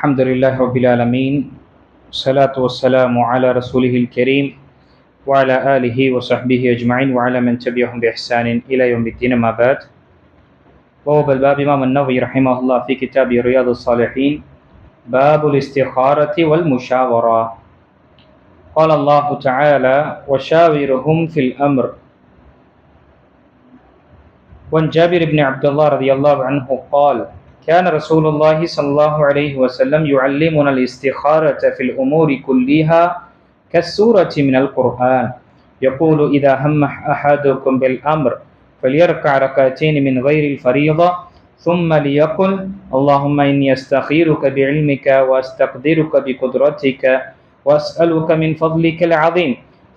الحمد لله رب العالمين والصلاة والسلام على رسوله الكريم وعلى آله وصحبه أجمعين وعلى من تبعهم بإحسان إلى يوم الدين ما بعد. وهو الباب إمام النووي رحمه الله في كتاب رياض الصالحين باب الاستخارة والمشاورة. قال الله تعالى وشاورهم في الأمر. وعن جابر بن عبد الله رضي الله عنه قال كان رسول الله صلى الله عليه وسلم يعلمنا الاستخارة في الأمور كلها كالسورة من القرآن يقول إذا هم أحدكم بالأمر فليركع ركعتين من غير الفريضة ثم ليقل اللهم إني أستخيرك بعلمك وأستقدرك بقدرتك وأسألك من فضلك العظيم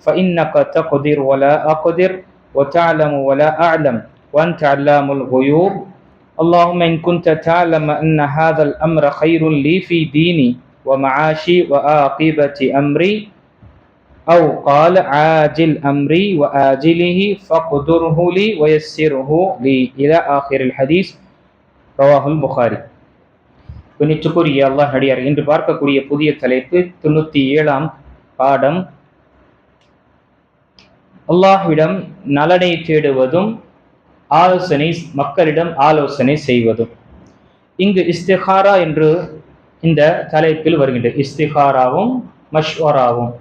فإنك تقدر ولا أقدر وتعلم ولا أعلم وأنت علام الغيوب اللهم إن كنت تعلم أن هذا الأمر خير لي في ديني ومعاشي وعاقبة أمري أو قال عاجل أمري وآجله فاقدره لي ويسره لي إلى آخر الحديث رواه البخاري. புனித்துக்குரிய அல்லாஹ் அடியார், இன்று பார்க்கக்கூடிய புதிய தலைப்பு 97ஆம் பாடம் அல்லாஹ்விடம் நலனை தேடுவதும் மக்களிடம் ஆலோசனை செய்வதும். இங்கு இஸ்திகாரா என்று இந்த தலைப்பில் வருகின்றது. இஸ்திகாராவும் மஷ்வராவும்.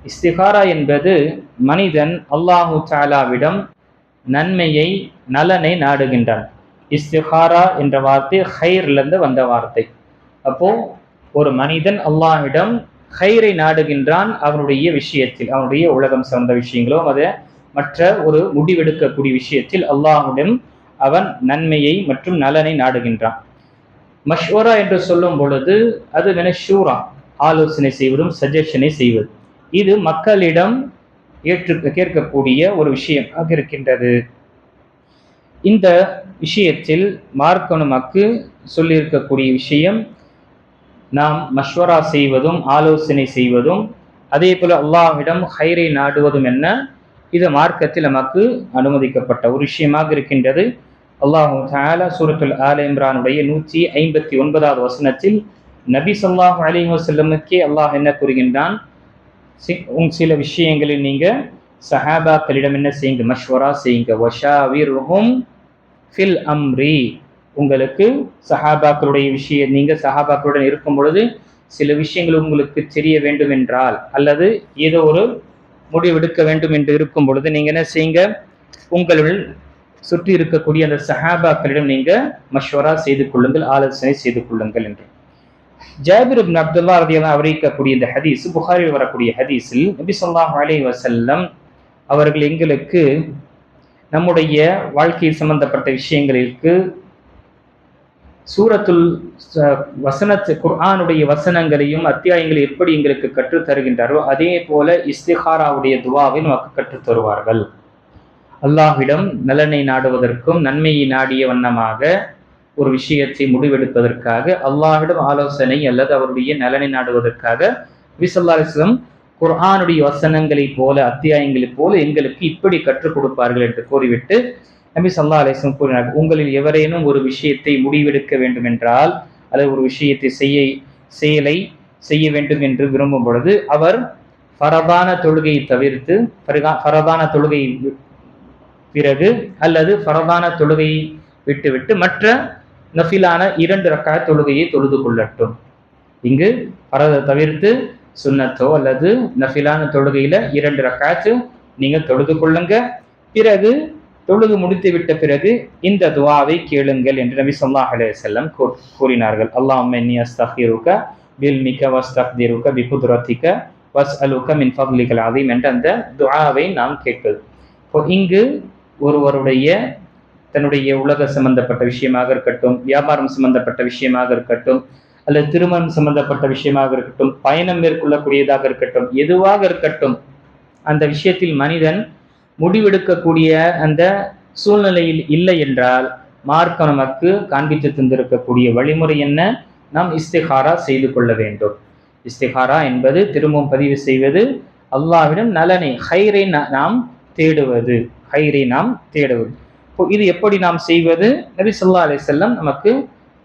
இஸ்திகாரா என்பது மனிதன் அல்லாஹு தஆலாவிடம் நன்மையை நலனை நாடுகின்றான். இஸ்திகாரா என்ற வார்த்தை ஹைர்லேருந்து வந்த வார்த்தை. அப்போ ஒரு மனிதன் அல்லாஹ்விடம் ஹைரை நாடுகின்றான். அவனுடைய விஷயத்தில், அவனுடைய உலகம் சார்ந்த விஷயங்களோ அதை மற்ற ஒரு முடிவெடுக்கக்கூடிய விஷயத்தில் அல்லாஹ்விடம் அவன் நன்மையை மற்றும் நலனை நாடுகின்றான். மஷ்வரா என்று சொல்லும் பொழுது அது ஷூரா, ஆலோசனை செய்வதும் சஜஷனை செய்வது. இது மக்களிடம் கேட்கக்கூடிய ஒரு விஷயமாக இருக்கின்றது. இந்த விஷயத்தில் மார்க்கம் நமக்கு சொல்லியிருக்கக்கூடிய விஷயம், நாம் மஷ்வரா செய்வதும் ஆலோசனை செய்வதும் அதே போல அல்லாஹ்விடம் ஹைரை நாடுவதும் என்ன, இது மார்க்கத்தில் நமக்கு அனுமதிக்கப்பட்ட ஒரு விஷயமாக இருக்கின்றது. அல்லாஹு தஆலா சூரத்துல் ஆல இம்ரானுடைய 159வது வசனத்தில் நபி ஸல்லல்லாஹு அலைஹி வஸல்லமுக்கே அல்லாஹ் என்ன கூறுகின்றான், சில விஷயங்களில் நீங்க சஹாபாக்களிடம் என்ன செய்யுங்க, மஷ்வரா செய்யுங்க. வஷாவிர்ஹும் ஃபில் அம்ரி. உங்களுக்கு சஹாபாக்களுடைய விஷயம், நீங்க சஹாபாக்களுடன் இருக்கும் பொழுது சில விஷயங்கள் உங்களுக்கு தெரிய வேண்டும் என்றால் அல்லது ஏதோ ஒரு முடிவெடுக்க வேண்டும் என்று இருக்கும் பொழுது நீங்க என்ன செய்யுங்க, உங்களுடன் சுற்றி இருக்கக்கூடிய அந்த சஹாபாக்களிடம் நீங்க மஷ்வரா செய்து கொள்ளுங்கள், ஆலோசனை செய்து கொள்ளுங்கள் என்று. ஜாபிர் இப்னு அப்துல்லா ரலியல்லாஹு அறிவிக்கக்கூடிய இந்த ஹதீஸ் புகாரில் வரக்கூடிய ஹதீஸில் நபி ஸல்லல்லாஹு அலைஹி வஸல்லம் அவர்கள் எங்களுக்கு நம்முடைய வாழ்க்கையில் சம்பந்தப்பட்ட விஷயங்களுக்கு சூரத்துல் குர்ஆனுடைய வசனங்களையும் அத்தியாயங்களை எப்படி எங்களுக்கு கற்றுத் தருகின்றாரோ அதே போல இஸ்திகாராவுடைய துவாவை நமக்கு கற்றுத் தருவார்கள். அல்லாஹ்விடம் நலனை நாடுவதற்கும் நன்மையை நாடிய வண்ணமாக ஒரு விஷயத்தை முடிவெடுப்பதற்காக அல்லாஹ்விடம் ஆலோசனை அல்லது அவருடைய நலனை நாடுவதற்காக நபி ஸல்லல்லாஹு அலைஹி வஸல்லம் குர்ஆனுடைய வசனங்களை போல அத்தியாயங்களை போல எங்களுக்கு இப்படி கற்றுக் கொடுப்பார்கள் என்று கூறிவிட்டு நபி ஸல்லல்லாஹு அலைஹி வஸல்லம் கூறினார்கள், உங்களில் எவரேனும் ஒரு விஷயத்தை முடிவெடுக்க வேண்டும் என்றால் அல்லது ஒரு விஷயத்தை செயலை செய்ய வேண்டும் என்று விரும்பும் பொழுது அவர் ஃபரதான தொழுகையை தவிர்த்து, ஃபரதான தொழுகை பிறகு அல்லது ஃபரதான தொழுகையை விட்டுவிட்டு மற்ற நஃபிலான 2 ரக்காத் தொழுகையை தொழுது கொள்ளட்டும். இங்கு ஃபரதை தவிர்த்து சுன்னத்தோ அல்லது நஃபிலான தொழுகையில 2 ரக்காத்து நீங்க தொழுது கொள்ளுங்க. பிறகு தொழுது முடித்து விட்ட பிறகு இந்த துஆவை கேளுங்கள் என்று நபி ஸல்லல்லாஹு அலைஹி வஸல்லம் கூறினார்கள். அல்லாஹும்ம இன்னி அஸ்தக்ஃபிருக பில்மிக வஸ்தக்திருக பிகுத்ரதிக வஸ்அலுக மின் ஃபத்லிகல் அஸீம் என்ற அந்த துஆவை நாம் கேட்பது. இங்கு ஒருவருடைய தன்னுடைய உலக சம்பந்தப்பட்ட விஷயமாக இருக்கட்டும், வியாபாரம் சம்பந்தப்பட்ட விஷயமாக இருக்கட்டும், அல்லது திருமணம் சம்பந்தப்பட்ட விஷயமாக இருக்கட்டும், பயணம் மேற்கொள்ளக்கூடியதாக இருக்கட்டும், எதுவாக இருக்கட்டும், அந்த விஷயத்தில் மனிதன் முடிவெடுக்கக்கூடிய அந்த சூழ்நிலையில் இல்லை என்றால் மார்க்கம் நமக்கு காண்பித்து தந்திருக்கக்கூடிய வழிமுறை என்ன, நாம் இஸ்திகாரா செய்து கொள்ள வேண்டும். இஸ்திகாரா என்பது திரும்பவும் பதிவு செய்வது, அல்லாஹ்விடம் நலனை ஹைரை நாம் தேடுவது. இது எப்படி நாம் செய்வது, நபி ஸல்லல்லாஹு அலைஹி வஸல்லம் நமக்கு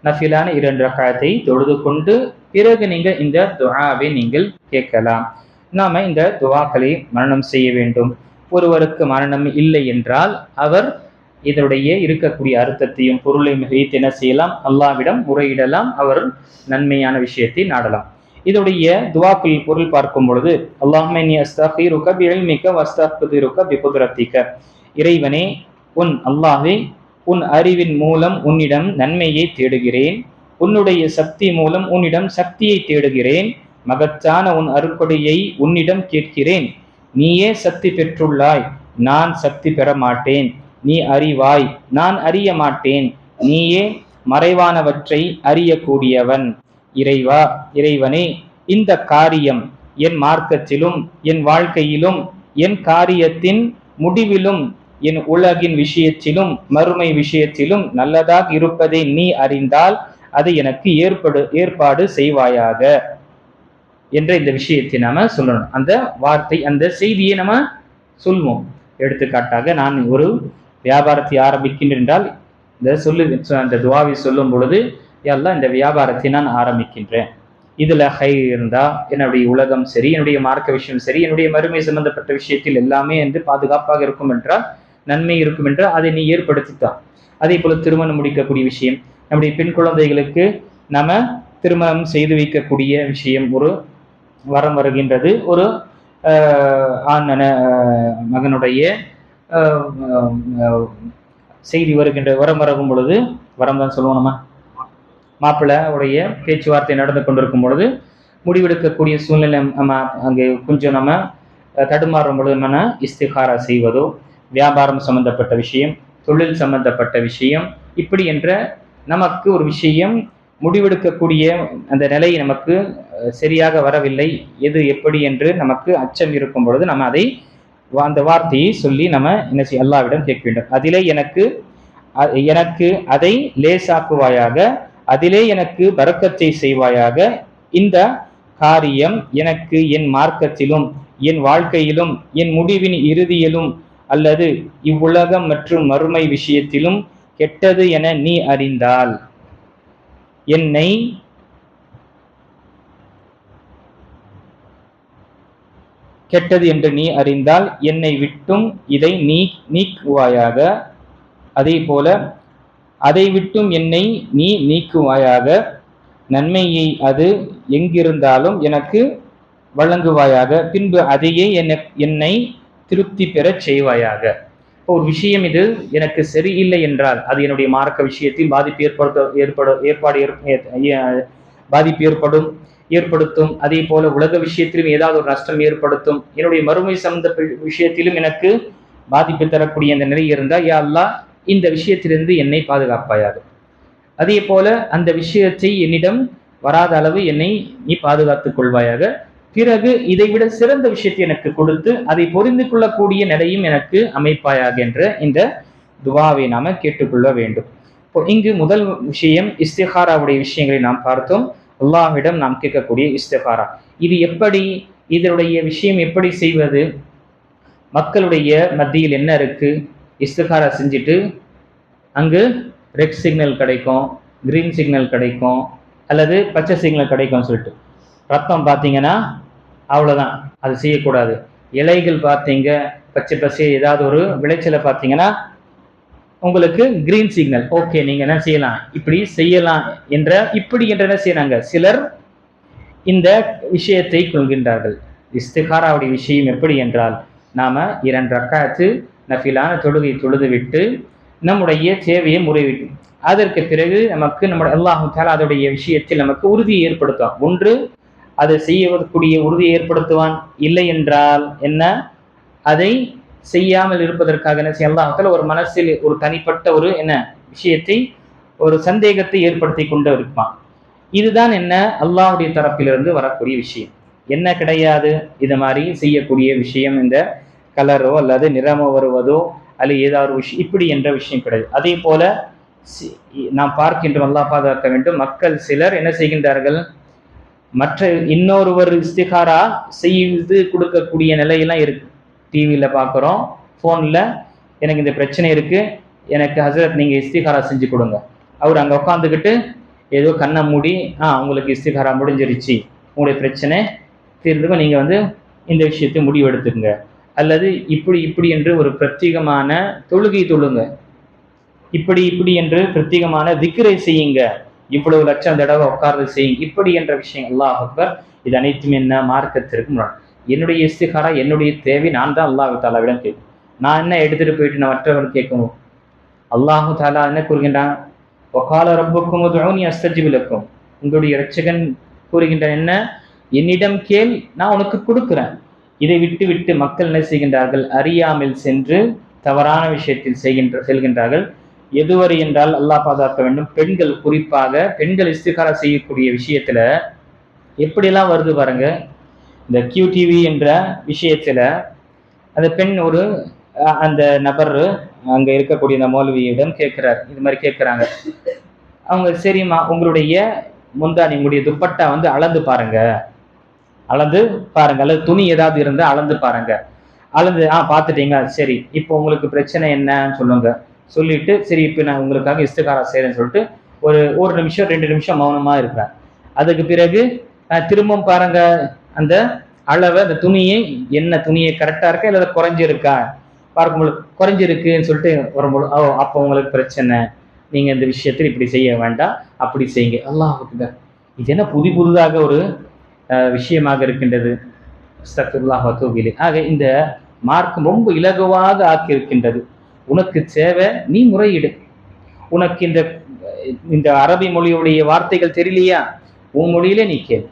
நஃபிலான 2 ரக்காத்தை தொழுது கொண்டு பிறகு நீங்கள் இந்த துஆவை நீங்கள் கேட்கலாம். நாம இந்த துஆக்களை மரணம் செய்ய வேண்டும். ஒருவருக்கு மரணம் இல்லை என்றால் அவர் இதனுடைய இருக்கக்கூடிய அர்த்தத்தையும் பொருளையும் வைத்து என்ன செய்யலாம்? அல்லாஹ்விடம் முறையிடலாம். அவர் நன்மையான விஷயத்தை நாடலாம். இதோடைய துஆக்களின் பொருள் பார்க்கும் பொழுது, அல்லாஹும்ம இன்னி அஸ்தக்ஃபிருக பிஇல்மிக வஸ்தக்திருக பிகுத்ரத்திக, இறைவனே அல்லாஹ்வே உன் அறிவின் மூலம் உன்னிடம் நன்மையை தேடுகிறேன், உன்னுடைய சக்தி மூலம் உன்னிடம் சக்தியை தேடுகிறேன், மகத்தான உன் அருட்கொடையை உன்னிடம் கேட்கிறேன். நீயே சக்தி பெற்றுள்ளாய், நான் சக்தி பெற மாட்டேன். நீ அறிவாய், நான் அறிய மாட்டேன். நீயே மறைவானவற்றை அறியக்கூடியவன். இறைவனே, இந்த காரியம் என் மார்க்கத்திலும் என் வாழ்க்கையிலும் என் காரியத்தின் முடிவிலும் என் உலகின் விஷயத்திலும் மறுமை விஷயத்திலும் நல்லதாக இருப்பதை நீ அறிந்தால் அதை எனக்கு ஏற்பாடு செய்வாயாக என்ற இந்த விஷயத்தை நாம சொல்லணும். அந்த வார்த்தை, அந்த செய்தியை நம்ம சொல்வோம். எடுத்துக்காட்டாக, நான் ஒரு வியாபாரத்தை ஆரம்பிக்கின்றேன் என்றால் அந்த துஆவை சொல்லும் பொழுது, யா அல்லாஹ் இந்த வியாபாரத்தை நான் ஆரம்பிக்கின்றேன், இதுல ஹைர் இருந்தா என்னுடைய உலகம் சரி, என்னுடைய மார்க்க விஷயம் சரி, என்னுடைய மறுமை சம்பந்தப்பட்ட விஷயத்தில் எல்லாமே என்று பாதுகாப்பாக இருக்கும் என்றால், நன்மை இருக்கும் என்றால் அதை நீ ஏற்படுத்தித்தான். அதே போல திருமணம் முடிக்கக்கூடிய விஷயம், நம்முடைய பெண் குழந்தைகளுக்கு நம்ம திருமணம் செய்து வைக்கக்கூடிய விஷயம், ஒரு வரம் வருகின்றது, ஒரு ஆண் மகனுடைய செய்தி வருகின்ற வரம் வரகும் பொழுது, வரம் தான் சொல்லுவோம் நம்ம, மாப்பிள்ளை உடைய பேச்சுவார்த்தை நடந்து கொண்டிருக்கும் பொழுது முடிவெடுக்கக்கூடிய சூழ்நிலை அங்கே கொஞ்சம் நம்ம தடுமாறும் பொழுது நம்ம இஸ்திகாரா செய்வதோ, வியாபாரம் சம்பந்தப்பட்ட விஷயம், தொழில் சம்பந்தப்பட்ட விஷயம், இப்படி என்ற நமக்கு ஒரு விஷயம் முடிவெடுக்கக்கூடிய அந்த நிலை நமக்கு சரியாக வரவில்லை, எது எப்படி என்று நமக்கு அச்சம் இருக்கும் பொழுது நம்ம அந்த வார்த்தையை சொல்லி நம்ம என்ன செய்ய அல்லாஹ்விடம் கேட்க வேண்டும். அதிலே எனக்கு அதை லேசாக்குவாயாக, அதிலே எனக்கு பரக்கத்தை செய்வாயாக, இந்த காரியம் எனக்கு என் மார்க்கத்திலும் என் வாழ்க்கையிலும் என் முடிவின் இறுதியிலும் அல்லது இவ்வுலகம் மற்றும் மறுமை விஷயத்திலும் கெட்டது என நீ அறிந்தால், என்னை கெட்டது என்று நீ அறிந்தால் என்னை விட்டும் இதை நீக்குவாயாக, அதே போல அதை விட்டும் என்னை நீ நீக்குவாயாக, நன்மையை அது எங்கிருந்தாலும் எனக்கு வழங்குவாயாக, பின்பு அதையே என்னை திருப்தி பெறச் செய்வாயாக. ஒரு விஷயம் இது எனக்கு சரியில்லை என்றால் அது என்னுடைய மார்க்க விஷயத்தில் பாதிப்பு ஏற்படுத்தும். அதே போல உலக விஷயத்திலும் ஏதாவது ஒரு நஷ்டம் ஏற்படுத்தும். என்னுடைய மறுமை சம்பந்த விஷயத்திலும் எனக்கு பாதிப்பு தரக்கூடிய அந்த நிலை இருந்தால், யா அல்லாஹ் இந்த விஷயத்திலிருந்து என்னை பாதுகாப்பாயாக. அதே போல அந்த விஷயத்தை என்னிடம் வராத அளவு என்னை நீ பாதுகாத்துக் கொள்வாயாக. பிறகு இதைவிட சிறந்த விஷயத்தை எனக்கு கொடுத்து அதை புரிந்து கொள்ளக்கூடிய நிலையும் எனக்கு அமைப்பாயாக என்ற இந்த துவாவை நாம கேட்டுக்கொள்ள வேண்டும். இப்போ இங்கு முதல் விஷயம் இஸ்திகாராவுடைய விஷயங்களை நாம் பார்த்தோம். அல்லாஹ்விடம் நாம் கேட்கக்கூடிய இஸ்திகாரா, இது எப்படி, இதனுடைய விஷயம் எப்படி செய்வது? மக்களுடைய மத்தியில் என்ன இருக்கு? இஸ்திகாரா செஞ்சுட்டு அங்கு ரெட் சிக்னல் கிடைக்கும், கிரீன் சிக்னல் கிடைக்கும், அல்லது பச்சை சிக்னல் கிடைக்கும் சொல்லிட்டு, ரத்தம் பார்த்தீங்கன்னா அவ்வளோதான், அது செய்யக்கூடாது. இலைகள் பார்த்தீங்க பச்சை பச்சை, ஏதாவது ஒரு விளைச்சலை பார்த்தீங்கன்னா உங்களுக்கு கிரீன் சிக்னல், ஓகே நீங்க என்ன செய்யலாம், இப்படி செய்யலாம் என்ற என்ன செய்யறாங்க சிலர் இந்த விஷயத்தை கொள்கின்றார்கள். இஸ்திகாராவுடைய விஷயம் எப்படி என்றால், நாம 2 ரக்காத்து நஃபிலான தொழுகை தொழுது விட்டு நம்முடைய தேவையை முறைவிட்டு அதற்கு பிறகு நமக்கு நம்முடைய அல்லாஹ் தஆலா அதோடைய விஷயத்தில் நமக்கு உறுதியை ஏற்படுத்துவான். ஒன்று அதை செய்யக்கூடிய உறுதியை ஏற்படுத்துவான், இல்லை என்றால் என்ன, அதை செய்யாமல் இருப்பதற்காக என்ன செய்ய அல்லாஹ் தஆலா ஒரு மனசில் ஒரு தனிப்பட்ட ஒரு என்ன விஷயத்தை, ஒரு சந்தேகத்தை ஏற்படுத்தி கொண்டு இருப்பான். இதுதான் என்ன அல்லாஹ்வுடைய தரப்பிலிருந்து வரக்கூடிய விஷயம். என்ன கிடையாது இது மாதிரி செய்யக்கூடிய விஷயம், இந்த கலரோ அல்லது நிறமோ வருவதோ அல்லது ஏதாவது விஷயம் இப்படி என்ற விஷயம் கிடையாது. அதே போல நாம் பார்க்கின்றோம், அல்லாஹ் பாதுகாக்க வேண்டும், மக்கள் சிலர் என்ன செய்கின்றார்கள், மற்ற இன்னொருவர் இஸ்திகாரா செய்து கொடுக்கக்கூடிய நிலையெல்லாம் இருக்கு. டிவியில் பார்க்குறோம், ஃபோனில் எனக்கு இந்த பிரச்சனை இருக்கு, எனக்கு ஹசரத் நீங்கள் இஸ்திகாரா செஞ்சு கொடுங்க. அவர் அங்கே உட்காந்துக்கிட்டு ஏதோ கண்ணை மூடி உங்களுக்கு இஸ்திகாரா முடிஞ்சிருச்சு, உங்களுடைய பிரச்சனை தீர்ந்துக்கும், நீங்கள் வந்து இந்த விஷயத்தை முடிவு எடுத்துக்கங்க, அல்லது இப்படி இப்படி என்று ஒரு பிரத்யேகமான தொழுகை தொழுங்க, இப்படி இப்படி என்று பிரத்யேகமான திக்ரை செய்யுங்க, இவ்வளவு லட்சம் தடவை உட்கார்ந்து செய்யுங்க, இப்படி என்ற விஷயம். அல்லாஹ் அக்பர். இது அனைத்தும் என்ன? மார்க்கத்திற்கு முரண். என்னுடைய இஸ்திகாரா, என்னுடைய தேவை நான் தான் அல்லாஹ் தாலாவிடம் கேட்கும். நான் என்ன எடுத்துட்டு போயிட்டு நான் மற்றவர்கள் கேட்கணும்? அல்லாஹு தாலா என்ன கூறுகின்றான்? வகால ரப்புக்கும் உதுஊனி அஸ்தஜிப் லக்கும். உங்களுடைய இரட்சகன் கூறுகின்ற என்ன? என்னிடம் கேள், நான் உனக்கு கொடுக்குறேன். இதை விட்டு விட்டு மக்கள் என்ன செய்கின்றார்கள்? அறியாமல் சென்று தவறான விஷயத்தில் செல்கின்றார்கள். எதுவரை என்றால் அல்லாஹ் பாதுகாக்க வேண்டும். பெண்கள், குறிப்பாக பெண்கள் இஸ்திகாரா செய்யக்கூடிய விஷயத்துல எப்படியெல்லாம் வருது பாருங்க. இந்த QTV என்ற விஷயத்துல அந்த பெண் அந்த நபர் அங்க இருக்கக்கூடிய அந்த மௌலவியிடம் கேட்கிறார், இது மாதிரி கேட்கிறாங்க. அவங்க, சரிம்மா உங்களுடைய முந்தானி, உங்களுடைய துப்பட்டா வந்து அளந்து பாருங்க, அல்லது துணி ஏதாவது இருந்தா அளந்து பாருங்க. அளந்து பார்த்துட்டீங்க, சரி இப்போ உங்களுக்கு பிரச்சனை என்னன்னு சொல்லுங்க. சொல்லிட்டு சரி இப்போ நான் உங்களுக்காக இஸ்திகாரா செய்யறேன்னு சொல்லிட்டு ஒரு நிமிஷம் 2 நிமிஷம் மௌனமா இருக்கிறேன். அதுக்கு பிறகு திரும்பவும் பாருங்க அந்த அளவை, அந்த துணியை, என்ன துணியை கரெக்டா இருக்கா இல்லை குறைஞ்சிருக்கா பார்க்கும்போது, குறைஞ்சிருக்குன்னு சொல்லிட்டு வரும்போது, அப்போ உங்களுக்கு பிரச்சனை, நீங்க இந்த விஷயத்தில் இப்படி செய்ய வேண்டாம், அப்படி செய்யுங்க. அல்லாஹ் அக்பர். இது என்ன புதிதாக ஒரு விஷயமாக இருக்கின்றது. அஸ்தக்ஃபிருல்லாஹ் வ தூபு இலைஹ். ஆக இந்த மார்க்கம் ரொம்ப இலகுவாக ஆக்கி இருக்கின்றது. உனக்கு தேவை, நீ முறையிடு. உனக்கு இந்த அரபி மொழியுடைய வார்த்தைகள் தெரியலையா, உன் மொழியிலே நீ கேள்.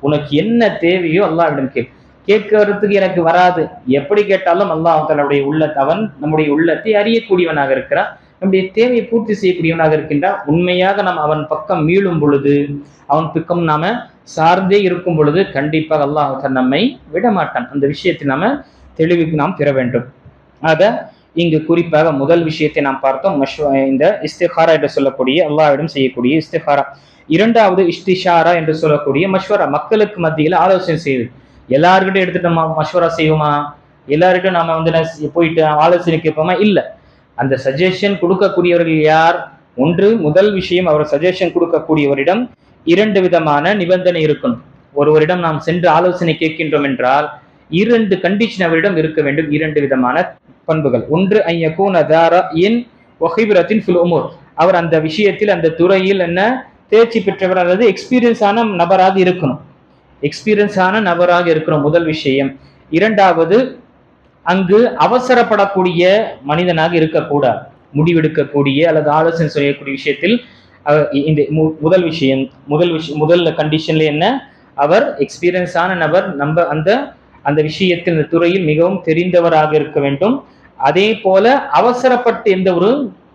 உனக்கு என்ன தேவையோ அல்லாஹ்விடம் கேள். கேட்கறதுக்கு எனக்கு வராது, எப்படி கேட்டாலும் அல்லாஹ் தன்னுடைய அவன் நம்முடைய உள்ளத்தை அறியக்கூடியவனாக இருக்கிறான், நம்முடைய தேவையை பூர்த்தி செய்யக்கூடியவனாக இருக்கின்றான். உண்மையாக நாம் அவன் பக்கம் மீளும் பொழுது, அவன் பக்கம் நாம சார்ந்தே இருக்கும் பொழுது கண்டிப்பாக அல்லாஹ் நம்மை விட மாட்டான். அந்த விஷயத்தை நாம தெளிவுக்கு நாம் பெற வேண்டும். ஆக இங்கு குறிப்பாக முதல் விஷயத்தை நாம் பார்த்தோம், இந்த இஸ்திகாரா என்று சொல்லக்கூடிய அல்லாஹ்விடம் செய்யக்கூடிய இஸ்திகாரா. இரண்டாவது இஸ்திஷாரா என்று சொல்லக்கூடிய மஷ்வரா, மக்களுக்கு மத்தியில் ஆலோசனை செய்யுது. எல்லாருக்கிட்டும் எடுத்துட்டு நம்ம மஷ்வரா செய்வோமா? எல்லாருக்கிட்டும் நாம வந்து போயிட்டு ஆலோசனை கேட்போமா? இல்லை. அந்த சஜஷன் கொடுக்கக்கூடியவர்கள் யார்? முதல் விஷயம், அவர் சஜஷன் கொடுக்கக்கூடியவரிடம் 2 விதமான நிபந்தனை இருக்கணும். ஒருவரிடம் நாம் சென்று ஆலோசனை கேட்கின்றோம் என்றால் 2 கண்டிஷன் அவரிடம் இருக்க வேண்டும். 2 விதமான பண்புகள். ஒன்று, ஐயகூன தாரஇன் வ ஹிப்ரத்தின் ஃபில் உமூர். அவர் அந்த விஷயத்தில், அந்த துறையில் என்ன தேர்ச்சி பெற்றவர் அல்லது எக்ஸ்பீரியன்ஸான நபராக இருக்கணும். முதல் விஷயம். இரண்டாவது, அங்கு அவசரப்படக்கூடிய மனிதனாக இருக்கக்கூடாது. முடிவெடுக்கக்கூடிய அல்லது ஆலோசனை செய்யக்கூடிய விஷயத்தில் இந்த முதல் விஷயம். முதல் கண்டிஷன்ல என்ன? அவர் எக்ஸ்பீரியன்ஸான நபர், நம்ம அந்த விஷயத்தில், இந்த துறையில் மிகவும் தெரிந்தவராக இருக்க வேண்டும். அதே போல அவசரப்பட்டு எந்த ஒரு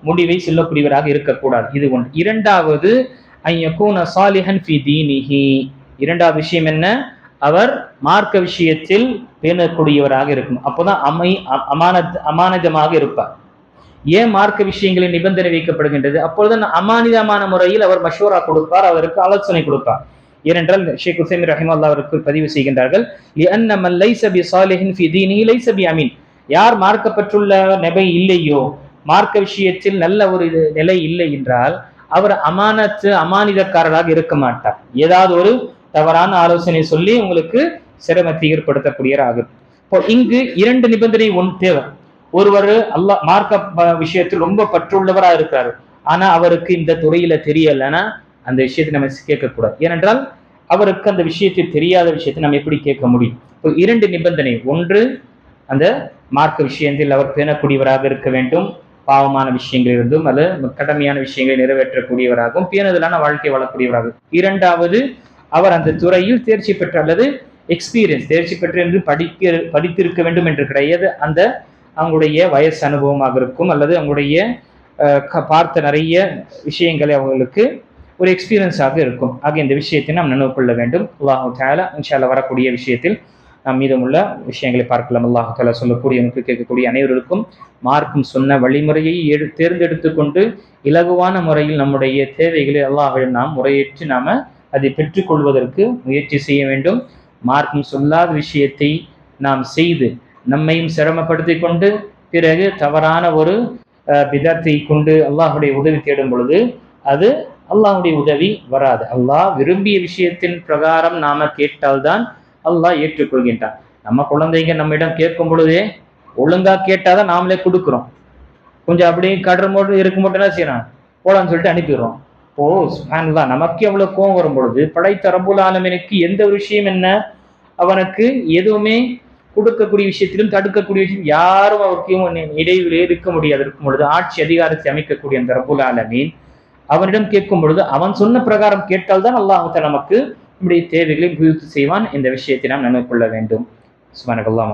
முடிவை சொல்லக்கூடியவராக இருக்கக்கூடாது. இது ஒன்று. இரண்டாவது, ஐயகூன சாலிஹன் ஃபி தீனிஹி. இரண்டாவது விஷயம் என்ன? அவர் மார்க்க விஷயத்தில் பேணக்கூடியவராக இருக்கணும். அப்போதான் அமானிதமாக இருப்பார். ஏன் மார்க்க விஷயங்களின் நிபந்தனை வைக்கப்படுகின்றது? அப்பொழுது அமானிதமான முறையில் அவர் மஷூரா கொடுப்பார், அவருக்கு ஆலோசனை கொடுப்பார். ஏனென்றால் ஷேக் உசைமீன் ரஹிமஹுல்லாஹ் அவர்கள் பதிவு செய்கின்றார்கள், லிஅன்ன மன் லைஸ பிஸாலிஹின் ஃபி தீனிஹி லைஸ பிஅமீன். யார் மார்க்கப்பட்டுள்ள நிலை இல்லையோ, மார்க்க விஷயத்தில் நல்ல ஒரு நிலை இல்லை என்றால் அவர் அமானிதக்காரராக இருக்க மாட்டார். ஏதாவது ஒரு தவறான ஆலோசனை சொல்லி உங்களுக்கு சிரமத்தை ஏற்படுத்தக்கூடியவராகும். இப்போ இங்கு 2 நிபந்தனை தேவை. ஒருவர் மார்க்க விஷயத்தில் ரொம்ப பற்றுள்ளவராக இருக்கிறார், ஆனா அவருக்கு இந்த துறையில தெரியலைன்னா அந்த விஷயத்தை நம்ம கேட்கக்கூடாது. ஏனென்றால் அவருக்கு அந்த விஷயத்தை தெரியாத விஷயத்தை நம்ம எப்படி கேட்க முடியும்? இப்போ 2 நிபந்தனை. ஒன்று, அந்த மார்க்க விஷயத்தில் அவர் பேணக்கூடியவராக இருக்க வேண்டும், பாவமான விஷயங்கள் இருந்தும் அல்லது கடமையான விஷயங்களை நிறைவேற்றக்கூடியவராகவும் பேணுதலான வாழ்க்கை வாழக்கூடியவராகும். இரண்டாவது, அவர் அந்த துறையில் தேர்ச்சி பெற்ற அல்லது தேர்ச்சி பெற்று என்று படித்திருக்க வேண்டும் என்று கிடையாது. அவங்களுடைய வயசு அனுபவமாக இருக்கும், அல்லது அவங்களுடைய பார்த்த நிறைய விஷயங்களை அவங்களுக்கு ஒரு எக்ஸ்பீரியன்ஸாக இருக்கும். ஆக இந்த விஷயத்தை நாம் நினைவு கொள்ள வேண்டும். அல்லாஹ் தஆலா இன்ஷா அல்லாஹ் வரக்கூடிய விஷயத்தில் நாம் மீதமுள்ள விஷயங்களை பார்க்கலாம். அல்லாஹ் தஆலா சொல்லக்கூடியவனுக்கு கேட்கக்கூடிய அனைவருக்கும் மார்க்கும் சொன்ன வழிமுறையை தேர்ந்தெடுத்து கொண்டு இலகுவான முறையில் நம்முடைய தேவைகளை அல்லாஹ்விடம் நாம் முறையேற்றி நாம அதை பெற்றுக்கொள்வதற்கு முயற்சி செய்ய வேண்டும். மார்க்கும் சொல்லாத விஷயத்தை நாம் செய்து நம்மையும் சிரமப்படுத்தி கொண்டு பிறகு தவறான ஒரு பிதத்தை கொண்டு அல்லாஹுடைய உதவி தேடும் பொழுது அது அல்லாஹ்வுடைய உதவி வராது. அல்லாஹ் விரும்பிய விஷயத்தின் பிரகாரம் நாம கேட்டால்தான் அல்லாஹ் ஏற்றுக்கொள்கின்றான். நம்ம குழந்தைங்க நம்மிடம் கேட்கும் பொழுதே ஒழுங்கா கேட்டாதான் நாமளே கொடுக்குறோம். கொஞ்சம் அப்படியே கடற்மோடு இருக்கும் மட்டும் என்ன செய்யணும், போலான்னு சொல்லிட்டு அனுப்பிடுறோம். ஓ சுப்ஹானல்லாஹ், நமக்கு எவ்வளவு கோவம் வரும் பொழுது படைத்த ரப்புல் ஆலமீனுக்கு எந்த ஒரு விஷயம் என்ன, அவனுக்கு எதுவுமே கொடுக்கக்கூடிய விஷயத்திலும் தடுக்கக்கூடிய விஷயம் யாரும் அவருக்கு இடையிலே இருக்க முடியாது. இருக்கும் பொழுது ஆட்சி அதிகாரத்தை அமைக்கக்கூடிய அந்த ரப்புல் ஆலமீன் அவனிடம் கேட்கும் பொழுது அவன் சொன்ன பிரகாரம் கேட்டால்தான் அல்லாஹ் நமக்கு நம்முடைய தேவைகளை பூர்த்தி செய்வான். இந்த விஷயத்தை நாம் நினைவு கொள்ள வேண்டும். சுப்ஹானல்லாஹ்.